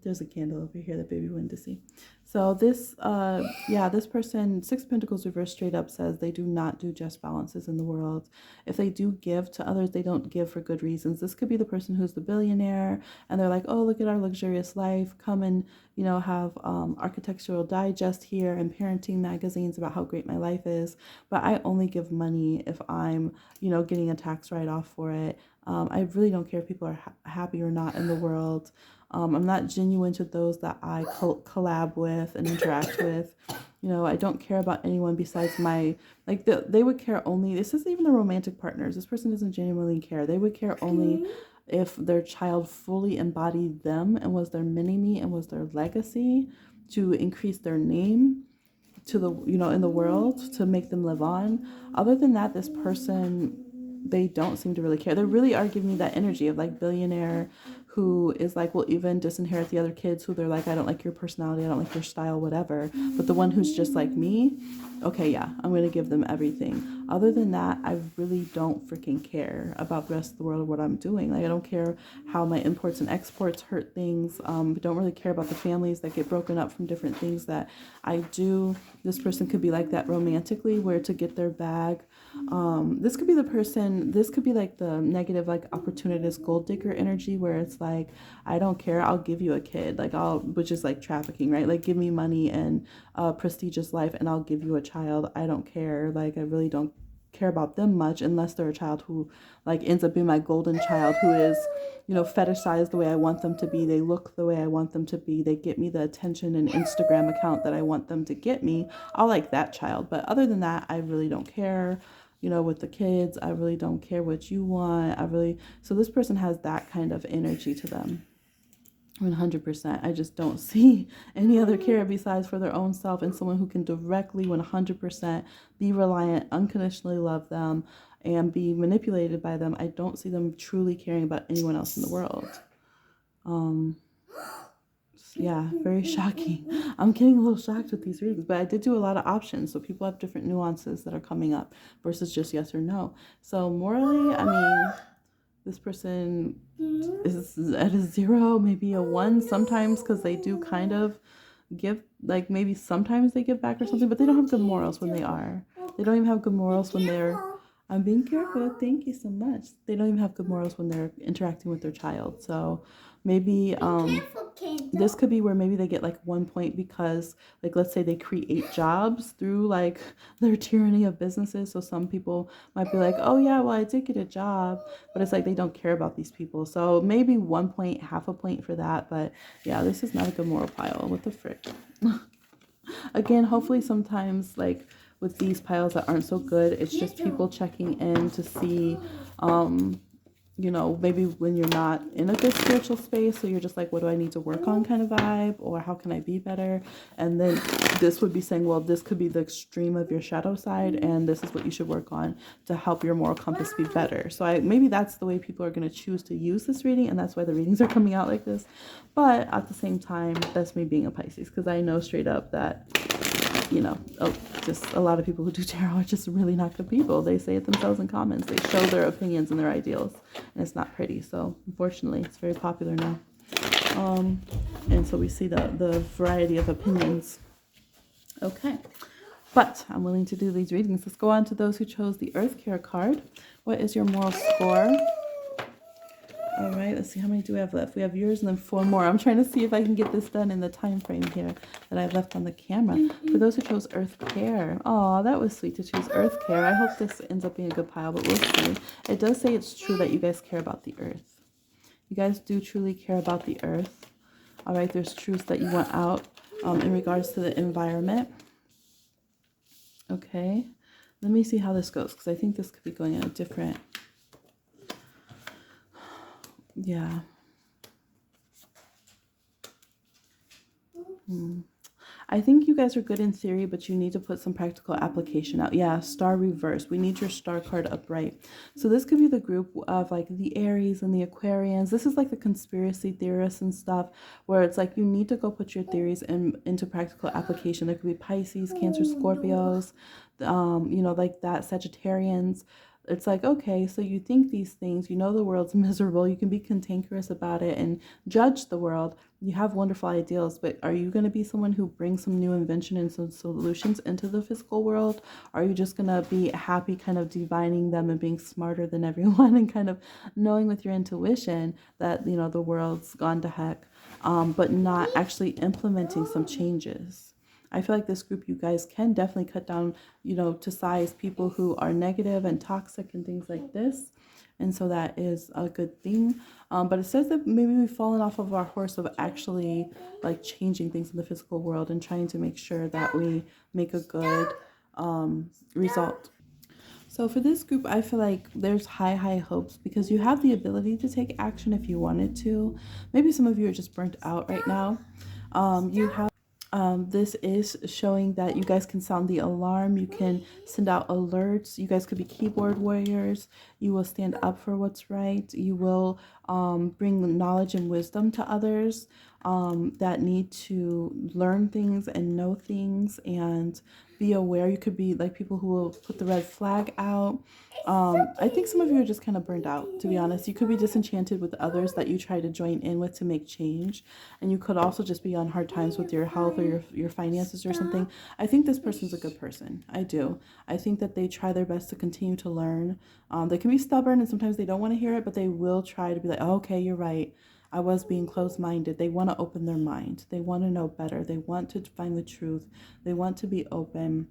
There's a candle over here that baby wanted to see. So this person, 6 Pentacles reversed straight up, says they do not do just balances in the world. If they do give to others, they don't give for good reasons. This could be the person who's the billionaire and they're like, oh, look at our luxurious life. Come and, have Architectural Digest here and parenting magazines about how great my life is. But I only give money if I'm, getting a tax write-off for it. I really don't care if people are happy or not in the world. I'm not genuine to those that I collab with and interact with. I don't care about anyone besides they would care only, this isn't even the romantic partners. This person doesn't genuinely care. They would care only if their child fully embodied them and was their mini-me and was their legacy to increase their name to the, in the world, to make them live on. Other than that, this person, they don't seem to really care. They really are giving me that energy of like billionaire who is like, will even disinherit the other kids who they're like, I don't like your personality, I don't like your style, whatever. But the one who's just like me, okay, yeah, I'm going to give them everything. Other than that, I really don't freaking care about the rest of the world or what I'm doing. Like, I don't care how my imports and exports hurt things. Don't really care about the families that get broken up from different things that I do. This person could be like that romantically, where to get their bag. This could be the person, this could be like the negative, like opportunist gold digger energy, where it's like, I don't care, I'll give you a kid, which is like trafficking, right? Like, give me money and a prestigious life and I'll give you a child. I don't care. Like, I really don't care about them much unless they're a child who like ends up being my golden child, who is, fetishized the way I want them to be. They look the way I want them to be. They get me the attention and Instagram account that I want them to get me. I'll like that child. But other than that, I really don't care. With the kids, I really don't care what you want. So this person has that kind of energy to them. 100%. I just don't see any other care besides for their own self, and someone who can directly 100% be reliant, unconditionally love them, and be manipulated by them. I don't see them truly caring about anyone else in the world. Yeah, very shocking. I'm getting a little shocked with these readings, but I did do a lot of options, so people have different nuances that are coming up versus just yes or no. So morally, I mean, This person is at a 0, maybe a 1 sometimes, because they do kind of give, like maybe sometimes they give back or something, but they don't have good morals when they are. They don't even have good morals when they're, I'm being careful, thank you so much. They don't even have good morals when they're interacting with their child. So maybe this could be where maybe they get like 1 point because, like, let's say they create jobs through like their tyranny of businesses. So some people might be like, oh yeah, well I did get a job, but it's like they don't care about these people. So maybe 1 point, half a point for that. But yeah, this is not a good moral pile. What the frick? Again, hopefully sometimes like with these piles that aren't so good, it's just people checking in to see you know, maybe when you're not in a good spiritual space, so you're just like, what do I need to work on kind of vibe, or how can I be better? And then this would be saying, well, this could be the extreme of your shadow side, and this is what you should work on to help your moral compass be better. So maybe that's the way people are going to choose to use this reading, and that's why the readings are coming out like this. But at the same time, that's me being a Pisces, because I know straight up that, you know, just a lot of people who do tarot are just really not good people. They say it themselves in comments. They show their opinions and their ideals, and it's not pretty. So unfortunately, it's very popular now. And so we see the variety of opinions. Okay, but I'm willing to do these readings. Let's go on to those who chose the Earth Care card. What is your moral score? All right, let's see, how many do we have left? We have yours and then 4 more. I'm trying to see if I can get this done in the time frame here that I've left on the camera. For those who chose Earth Care, oh, that was sweet to choose Earth Care. I hope this ends up being a good pile, but we'll see. It does say it's true that you guys care about the Earth. You guys do truly care about the Earth. All right, there's truths that you want out in regards to the environment. Okay, let me see how this goes, because I think this could be going in a different... Yeah. I think you guys are good in theory, but you need to put some practical application out. Yeah, star reverse. We need your star card upright. So this could be the group of like the Aries and the Aquarians. This is like the conspiracy theorists and stuff, where it's like you need to go put your theories into practical application. There could be Pisces, Cancer, Scorpios, you know, like that, Sagittarians. It's like, okay, so you think these things, you know the world's miserable, you can be cantankerous about it and judge the world. You have wonderful ideals, but are you going to be someone who brings some new invention and some solutions into the physical world? Are you just going to be happy kind of divining them and being smarter than everyone and kind of knowing with your intuition that, you know, the world's gone to heck, but not actually implementing some changes? I feel like this group, you guys can definitely cut down, you know, to size people who are negative and toxic and things like this. And so that is a good thing. But it says that maybe we've fallen off of our horse of actually like changing things in the physical world and trying to make sure that we make a good result. So for this group, I feel like there's high hopes because you have the ability to take action if you wanted to. Maybe some of you are just burnt out right now. You have this is showing that you guys can sound the alarm. You can send out alerts. You guys could be keyboard warriors. You will stand up for what's right. You will bring knowledge and wisdom to others that need to learn things and know things and be aware. You could be like people who will put the red flag out. I think some of you are just kind of burned out, to be honest. You could be disenchanted with others that you try to join in with to make change. And you could also just be on hard times with your health or your finances or something. I think this person's a good person. I do. I think that they try their best to continue to learn. They can be stubborn and sometimes they don't want to hear it, but they will try to be like, oh, okay, you're right. I was being closed-minded. They want to open their mind. They want to know better. They want to find the truth. They want to be open.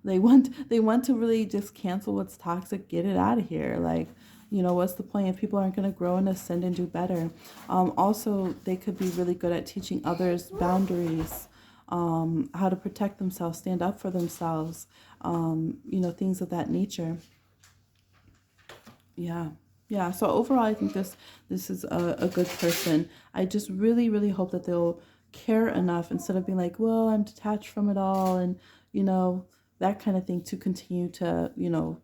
They want to really just cancel what's toxic, get it out of here. Like, you know, what's the point if people aren't going to grow and ascend and do better? Also, they could be really good at teaching others boundaries, how to protect themselves, stand up for themselves, you know, things of that nature. Yeah, so overall I think this is a good person. I just really hope that they'll care enough instead of being like, well, I'm detached from it all and, you know, that kind of thing, to continue to, you know,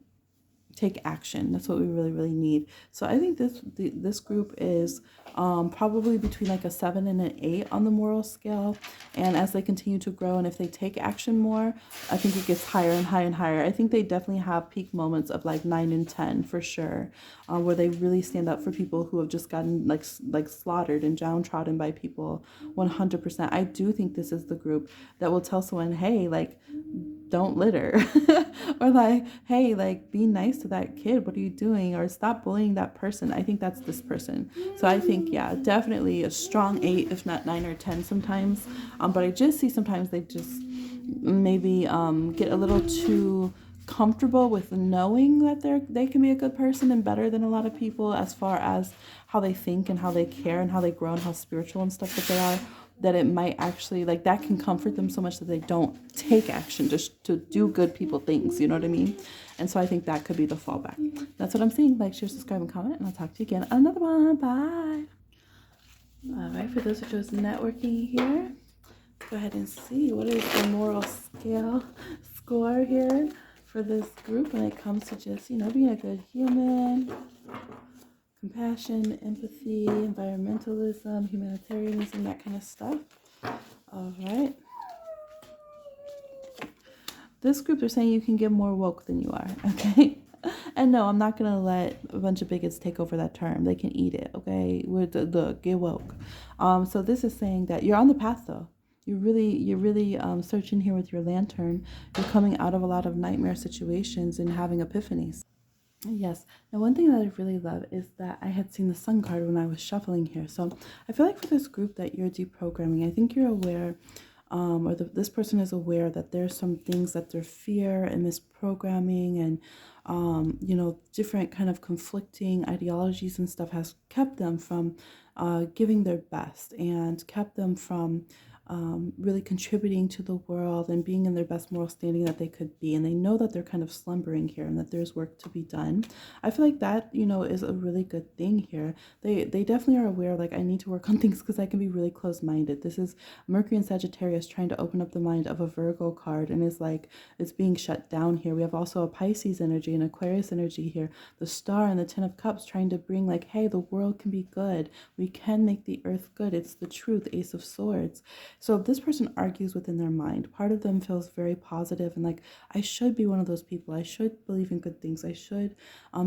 take action. That's what we really, really need. So I think this group is probably between like a 7 and an 8 on the moral scale. And as they continue to grow, and if they take action more, I think it gets higher and higher and higher. I think they definitely have peak moments of like 9 and 10 for sure, where they really stand up for people who have just gotten like slaughtered and downtrodden by people. 100%. I do think this is the group that will tell someone, hey, like, don't litter. Or like, hey, like, be nice to that kid, what are you doing? Or stop bullying that person. I think that's this person. So I think, yeah, definitely a strong 8, if not 9 or 10 sometimes. But I just see sometimes they just maybe get a little too comfortable with knowing that they can be a good person and better than a lot of people as far as how they think and how they care and how they grow and how spiritual and stuff that they are, that it might actually, like, that can comfort them so much that they don't take action just to do good people things, you know what I mean? And so I think that could be the fallback. That's what I'm saying. Like, share, subscribe, and comment, and I'll talk to you again another one. Bye. All right, for those who chose networking here, go ahead and see what is the moral scale score here for this group when it comes to just, being a good human. Compassion, empathy, environmentalism, humanitarianism, that kind of stuff. All right. This group, they're saying you can get more woke than you are, okay? And no, I'm not going to let a bunch of bigots take over that term. They can eat it, okay? We're the get woke. So this is saying that you're on the path, though. You're really searching here with your lantern. You're coming out of a lot of nightmare situations and having epiphanies. Yes. Now, one thing that I really love is that I had seen the sun card when I was shuffling here. So I feel like for this group that you're deprogramming, I think you're aware, this person is aware that there's some things that their fear and misprogramming and, different kind of conflicting ideologies and stuff has kept them from giving their best and kept them from really contributing to the world and being in their best moral standing that they could be. And they know that they're kind of slumbering here and that there's work to be done. I feel like that, is a really good thing here. They definitely are aware, like, I need to work on things because I can be really closed-minded. This is Mercury and Sagittarius trying to open up the mind of a Virgo card, and it's being shut down here. We have also a Pisces energy and Aquarius energy here. The Star and the Ten of Cups trying to bring, like, hey, the world can be good. We can make the earth good. It's the truth. Ace of Swords. So if this person argues within their mind, part of them feels very positive and like, I should be one of those people. I should believe in good things. I should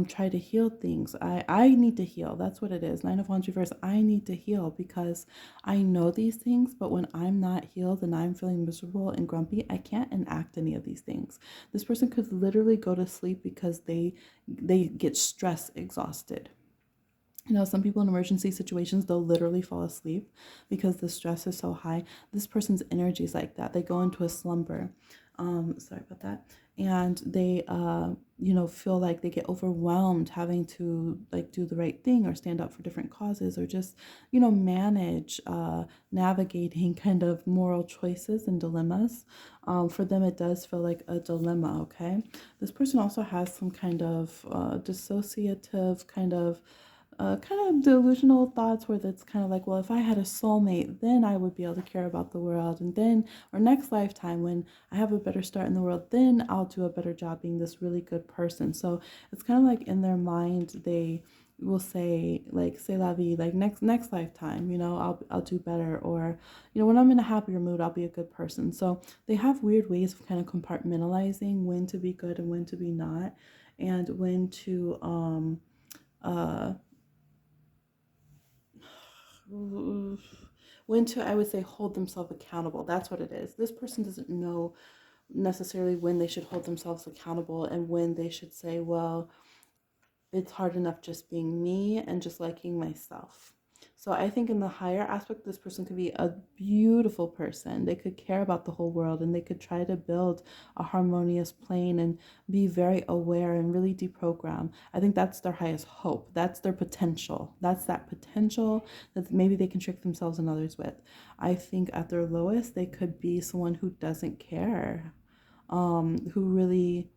try to heal things. I need to heal. That's what it is. 9 of Wands reverse. I need to heal because I know these things, but when I'm not healed and I'm feeling miserable and grumpy, I can't enact any of these things. This person could literally go to sleep because they get stress exhausted. Some people in emergency situations, they'll literally fall asleep because the stress is so high. This person's energy is like that. They go into a slumber. Sorry about that. And they, feel like they get overwhelmed having to like do the right thing or stand up for different causes or just, manage navigating kind of moral choices and dilemmas. For them, it does feel like a dilemma, okay? This person also has some kind of dissociative kind of delusional thoughts where it's kind of like, well, if I had a soulmate, then I would be able to care about the world. And then, or next lifetime, when I have a better start in the world, then I'll do a better job being this really good person. So it's kind of like in their mind, they will say, like, c'est la vie, like next lifetime, I'll do better. Or, when I'm in a happier mood, I'll be a good person. So they have weird ways of kind of compartmentalizing when to be good and when to be not, and when to, when to, I would say, hold themselves accountable. That's what it is. This person doesn't know necessarily when they should hold themselves accountable and when they should say, well, it's hard enough just being me and just liking myself. So I think in the higher aspect, this person could be a beautiful person. They could care about the whole world and they could try to build a harmonious plane and be very aware and really deprogram. I think that's their highest hope. That's their potential. That's that potential that maybe they can trick themselves and others with. I think at their lowest, they could be someone who doesn't care, who really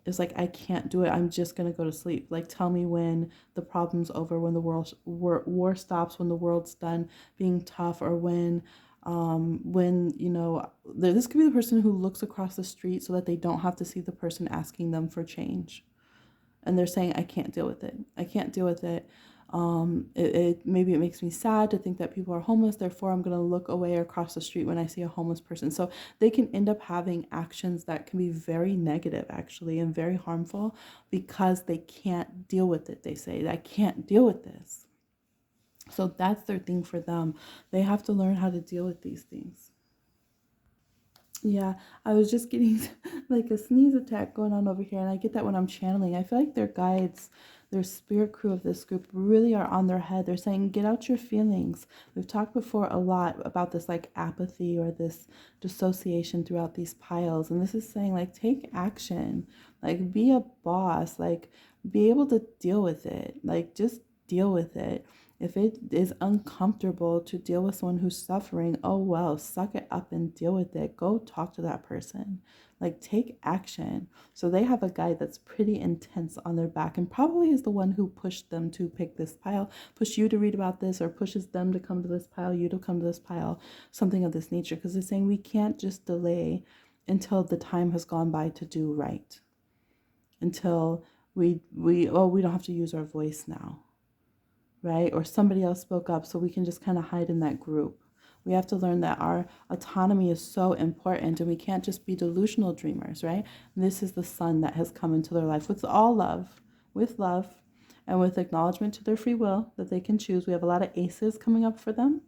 is like, I can't do it. I'm just going to go to sleep. Like, tell me when the problem's over, when the war stops, when the world's done being tough, or when this could be the person who looks across the street so that they don't have to see the person asking them for change. and they're saying, I can't deal with it. I can't deal with it. Maybe it makes me sad to think that people are homeless. Therefore, I'm going to look away or across the street when I see a homeless person. So they can end up having actions that can be very negative, actually, and very harmful because they can't deal with it. They say, I can't deal with this. So that's their thing for them. They have to learn how to deal with these things. Yeah, I was just getting like a sneeze attack going on over here, and I get that when I'm channeling. I feel like their guides, their spirit crew of this group really are on their head. They're saying, get out your feelings. We've talked before a lot about this like apathy or this dissociation throughout these piles. And this is saying like, take action, like be a boss, like be able to deal with it, like just deal with it. If it is uncomfortable to deal with someone who's suffering, oh well, suck it up and deal with it. Go talk to that person. Like take action. So they have a guide that's pretty intense on their back and probably is the one who pushed them to pick this pile, push you to read about this, or pushes them to come to this pile, you to come to this pile, something of this nature. Because they're saying we can't just delay until the time has gone by to do right. Until we don't have to use our voice now, right? Or somebody else spoke up, so we can just kind of hide in that group. We have to learn that our autonomy is so important and we can't just be delusional dreamers, right? And this is the sun that has come into their life with all love, and with acknowledgement to their free will that they can choose. We have a lot of aces coming up for them,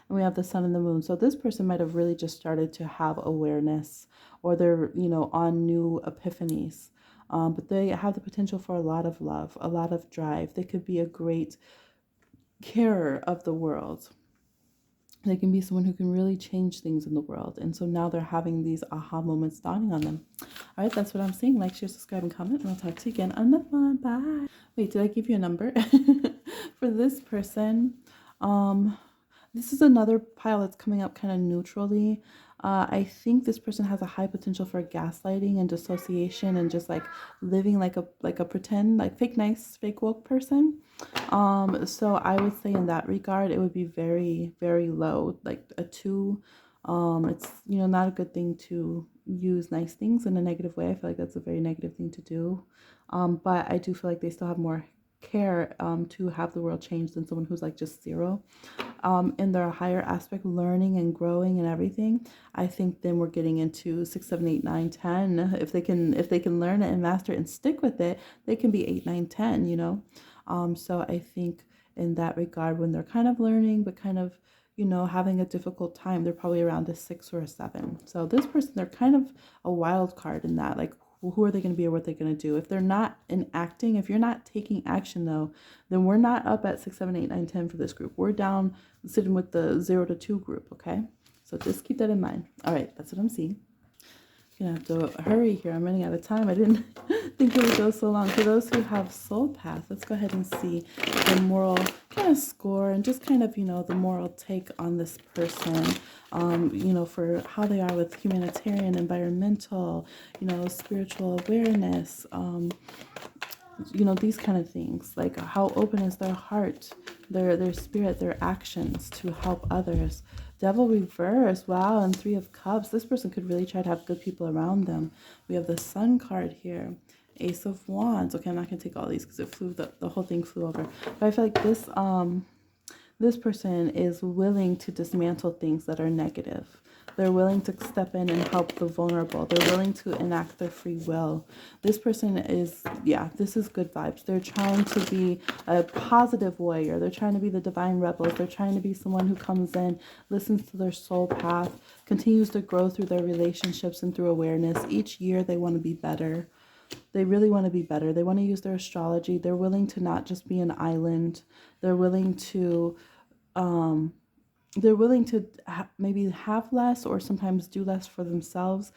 and we have the sun and the moon. So this person might have really just started to have awareness, or they're, on new epiphanies. But they have the potential for a lot of love, a lot of drive. They could be a great carer of the world. They can be someone who can really change things in the world. And so now they're having these aha moments dawning on them. All right, that's what I'm seeing. Like, share, subscribe, and comment. And I'll talk to you again on another one. Bye. Wait, did I give you a number? For this person, this is another pile that's coming up kind of neutrally. I think this person has a high potential for gaslighting and dissociation and just like living like a pretend, like fake nice, fake woke person. So I would say in that regard, it would be very, very low, like a 2. It's, not a good thing to use nice things in a negative way. I feel like that's a very negative thing to do. But I do feel like they still have more care to have the world change than someone who's like just 0. In their higher aspect, learning and growing and everything. I think then we're getting into 6, 7, 8, 9, 10. If they can learn it and master it and stick with it, they can be 8, 9, 10, So I think in that regard, when they're kind of learning, but kind of, having a difficult time, they're probably around a 6 or a 7. So this person, they're kind of a wild card in that, like, who are they going to be or what they're going to do? If they're not enacting, if you're not taking action though, then we're not up at 6, 7, 8, 9, 10 for this group. We're down sitting with the 0 to 2 group, okay? So just keep that in mind. All right, that's what I'm seeing. I'm going to have to hurry here. I'm running out of time. I didn't think it would go so long. For those who have soul path, let's go ahead and see the moral kind of score and just kind of, the moral take on this person, for how they are with humanitarian, environmental, spiritual awareness, these kind of things. Like how open is their heart, their spirit, their actions to help others. Devil reverse, wow, and 3 of Cups. This person could really try to have good people around them. We have the Sun card here. Ace of Wands. Okay, I'm not going to take all these because it flew, the whole thing flew over. But I feel like this person is willing to dismantle things that are negative. They're willing to step in and help the vulnerable. They're willing to enact their free will. This person is, this is good vibes. They're trying to be a positive warrior. They're trying to be the divine rebels. They're trying to be someone who comes in, listens to their soul path, continues to grow through their relationships and through awareness. Each year they want to be better. They really want to be better. They want to use their astrology. They're willing to not just be an island. They're willing to maybe have less or sometimes do less for themselves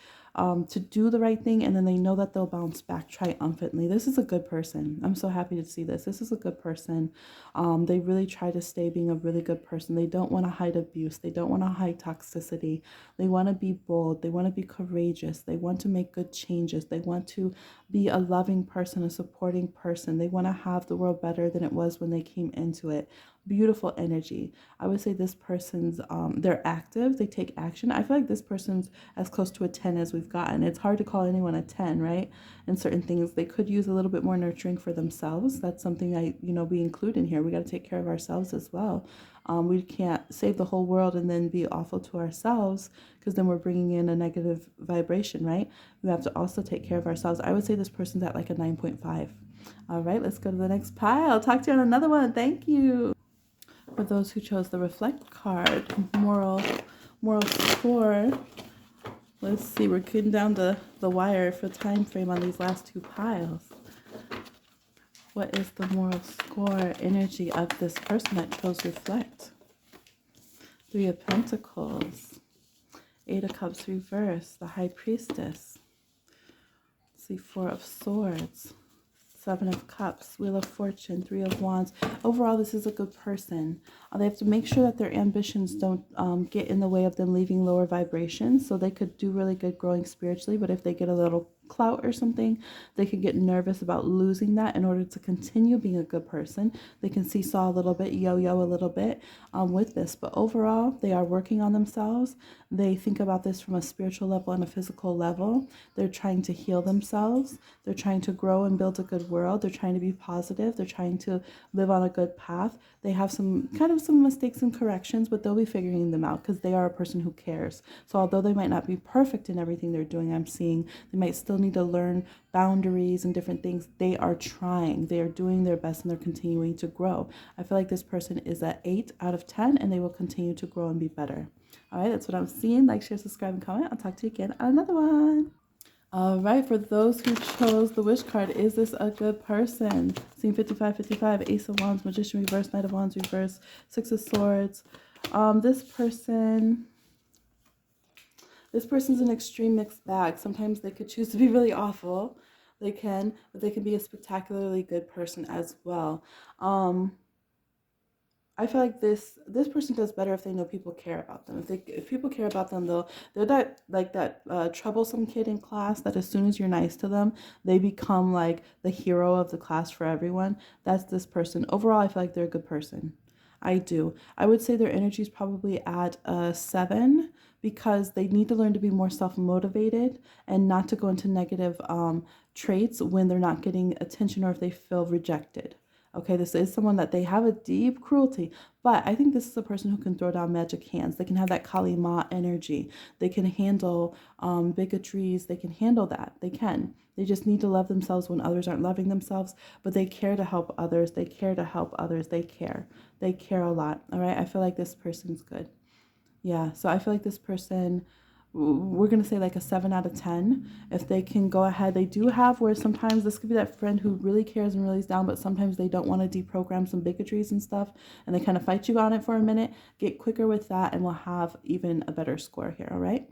to do the right thing, and then they know that they'll bounce back triumphantly. This is a good person. I'm so happy to see this. This is a good person. They really try to stay being a really good person. They don't want to hide abuse. They don't want to hide toxicity. They want to be bold. They want to be courageous. They want to make good changes. They want to be a loving person, a supporting person. They want to have the world better than it was when they came into it. Beautiful energy. I would say this person's, they're active. They take action. I feel like this person's as close to a 10 as we've we've gotten. It's hard to call anyone a 10, right? And certain things, they could use a little bit more nurturing for themselves. That's something we include in here. We got to take care of ourselves as well. We can't save the whole world and then be awful to ourselves, because then we're bringing in a negative vibration, right? We have to also take care of ourselves. I would say this person's at like a 9.5. All right, let's go to the next pile. Talk to you on another one. Thank you. For those who chose the reflect card, moral score. Let's see, we're getting down the wire for time frame on these last two piles. What is the moral score energy of this person that chose reflect? 3 of Pentacles, 8 of Cups reverse, the High Priestess. Let's see, 4 of Swords, 7 of Cups, Wheel of Fortune, 3 of Wands. Overall, this is a good person. They have to make sure that their ambitions don't get in the way of them leaving lower vibrations. So they could do really good growing spiritually, but if they get a little clout or something, they can get nervous about losing that in order to continue being a good person. They can seesaw a little bit, yo-yo a little bit with this. But overall, they are working on themselves. They think about this from a spiritual level and a physical level. They're trying to heal themselves. They're trying to grow and build a good world. They're trying to be positive. They're trying to live on a good path. They have some mistakes and corrections, but they'll be figuring them out because they are a person who cares. So although they might not be perfect in everything they're doing, I'm seeing they might still need to learn boundaries and different things. They are trying. They are doing their best and they're continuing to grow. I feel like this person is at 8 out of 10 and they will continue to grow and be better. All right, that's what I'm seeing. Like, share, subscribe, and comment. I'll talk to you again on another one. All right, for those who chose the wish card, is this a good person? Scene 55, Ace of Wands, Magician reverse, Knight of Wands reverse, 6 of Swords. This person's an extreme mixed bag. Sometimes they could choose to be really awful. They can, but they can be a spectacularly good person as well. I feel like this person does better if they know people care about them. If people care about them, they're that troublesome kid in class that as soon as you're nice to them, they become like the hero of the class for everyone. That's this person. Overall, I feel like they're a good person. I do. I would say their energy is probably at a 7 because they need to learn to be more self-motivated and not to go into negative traits when they're not getting attention or if they feel rejected. Okay, this is someone that they have a deep cruelty, but I think this is a person who can throw down magic hands. They can have that Kali Ma energy. They can handle bigotries. They can handle that. They can. They just need to love themselves when others aren't loving themselves, but they care to help others. They care to help others. They care. They care a lot. All right, I feel like this person's good. Yeah, so I feel like this person, we're going to say like a 7 out of 10. If they can go ahead, they do have where sometimes this could be that friend who really cares and really is down, but sometimes they don't want to deprogram some bigotries and stuff, and they kind of fight you on it for a minute. Get quicker with that, and we'll have even a better score here, all right?